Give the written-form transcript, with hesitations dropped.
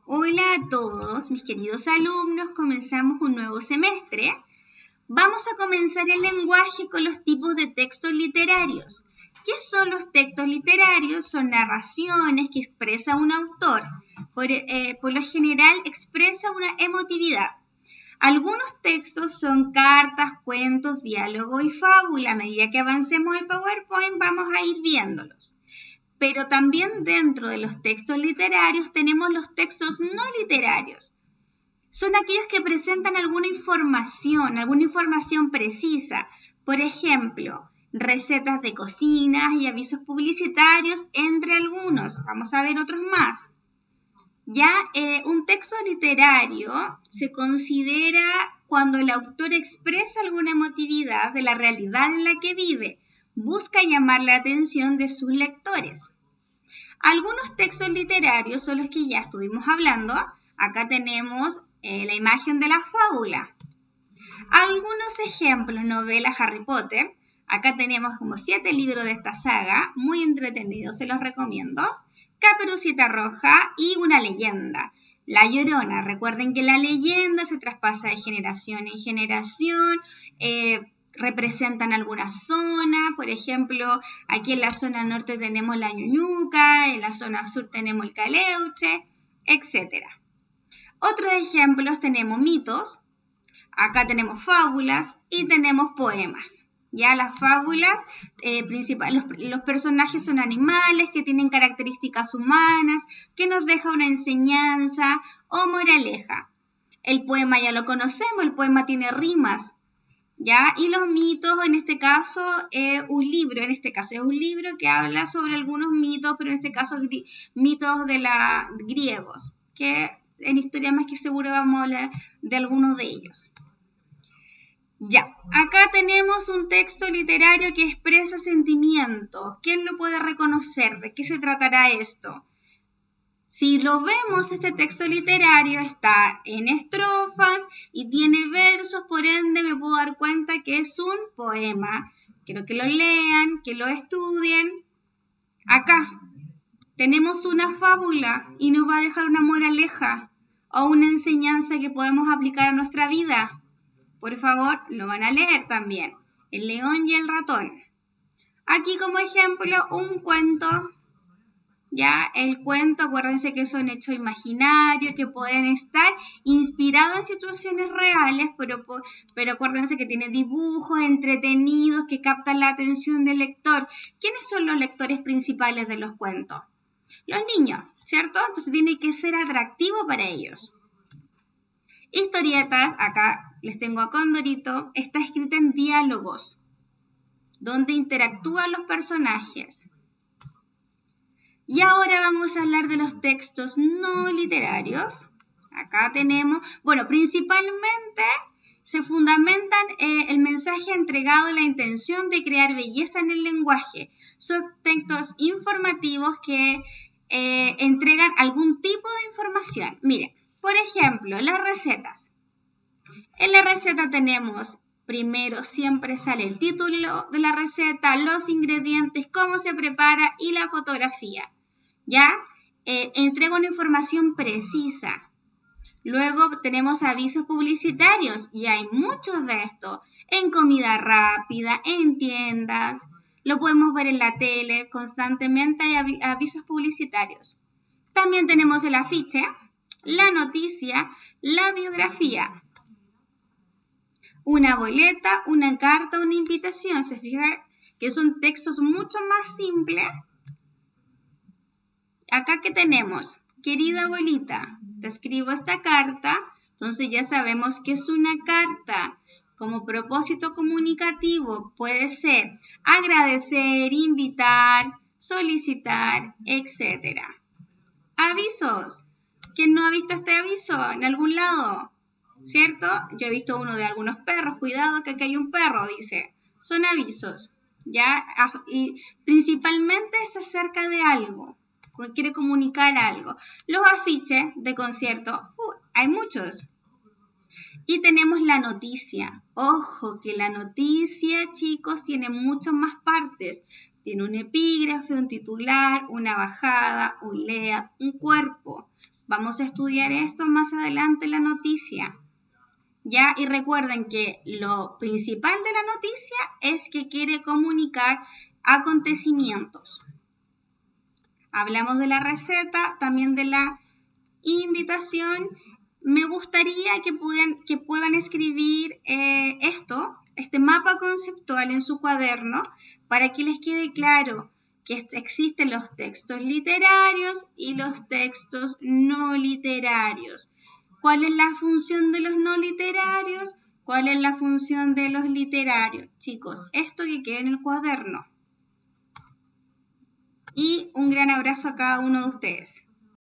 Hola a todos, mis queridos alumnos, comenzamos un nuevo semestre. Vamos a comenzar el lenguaje con los tipos de textos literarios. ¿Qué son los textos literarios? Son narraciones que expresa un autor. Por lo general expresa una emotividad. Algunos textos son cartas, cuentos, diálogo y fábula. A medida que avancemos el PowerPoint vamos a ir viéndolos. Pero también dentro de los textos literarios tenemos los textos no literarios. Son aquellos que presentan alguna información precisa. Por ejemplo, recetas de cocinas y avisos publicitarios, entre algunos. Vamos a ver otros más. Ya un texto literario se considera cuando el autor expresa alguna emotividad de la realidad en la que vive, busca llamar la atención de sus lectores. Algunos textos literarios son los que ya estuvimos hablando. Acá tenemos la imagen de la fábula. Algunos ejemplos, novelas Harry Potter. Acá tenemos como 7 libros de esta saga, muy entretenidos, se los recomiendo. Caperucita Roja y una leyenda. La Llorona. Recuerden que la leyenda se traspasa de generación en generación, representan alguna zona, por ejemplo, aquí en la zona norte tenemos la Ñuñuca, en la zona sur tenemos el Caleuche, etc. Otros ejemplos tenemos mitos, acá tenemos fábulas y tenemos poemas. Ya las fábulas, los personajes son animales que tienen características humanas, que nos deja una enseñanza o moraleja. El poema ya lo conocemos, el poema tiene rimas, ¿ya? Y los mitos, en este caso, es un libro que habla sobre algunos mitos, pero en este caso mitos de griegos, que en Historia Más que Seguro vamos a hablar de algunos de ellos. Ya, acá tenemos un texto literario que expresa sentimientos. ¿Quién lo puede reconocer? ¿De qué se tratará esto? Si lo vemos, este texto literario está en estrofas y tiene versos, por ende me puedo dar cuenta que es un poema. Quiero que lo lean, que lo estudien. Acá tenemos una fábula y nos va a dejar una moraleja o una enseñanza que podemos aplicar a nuestra vida. Por favor, lo van a leer también. El león y el ratón. Aquí como ejemplo un cuento. Ya, el cuento, acuérdense que son hechos imaginarios, que pueden estar inspirados en situaciones reales, pero acuérdense que tiene dibujos entretenidos que captan la atención del lector. ¿Quiénes son los lectores principales de los cuentos? Los niños, ¿cierto? Entonces tiene que ser atractivo para ellos. Historietas, acá les tengo a Condorito, está escrita en diálogos, donde interactúan los personajes. Y ahora vamos a hablar de los textos no literarios. Acá tenemos, principalmente se fundamentan el mensaje entregado en la intención de crear belleza en el lenguaje. Son textos informativos que entregan algún tipo de información. Miren, por ejemplo, las recetas. En la receta tenemos, primero siempre sale el título de la receta, los ingredientes, cómo se prepara y la fotografía. ¿Ya? Entrega una información precisa. Luego tenemos avisos publicitarios y hay muchos de estos en comida rápida, en tiendas. Lo podemos ver en la tele, constantemente hay avisos publicitarios. También tenemos el afiche, la noticia, la biografía. Una boleta, una carta, una invitación. ¿Se fijan que son textos mucho más simples? Acá que tenemos, querida abuelita, te escribo esta carta, entonces ya sabemos que es una carta. Como propósito comunicativo puede ser agradecer, invitar, solicitar, etc. Avisos. ¿Quién no ha visto este aviso en algún lado? ¿Cierto? Yo he visto uno de algunos perros. Cuidado que aquí hay un perro, dice. Son avisos, ¿ya? Y principalmente es acerca de algo. Quiere comunicar algo. Los afiches de concierto, hay muchos. Y tenemos la noticia. Ojo, que la noticia, chicos, tiene muchas más partes. Tiene un epígrafe, un titular, una bajada, un lea, un cuerpo. Vamos a estudiar esto más adelante en la noticia. ¿Ya? Y recuerden que lo principal de la noticia es que quiere comunicar acontecimientos. Hablamos de la receta, también de la invitación. Me gustaría que puedan escribir este mapa conceptual en su cuaderno para que les quede claro que existen los textos literarios y los textos no literarios. ¿Cuál es la función de los no literarios? ¿Cuál es la función de los literarios? Chicos, esto que quede en el cuaderno. Y un gran abrazo a cada uno de ustedes.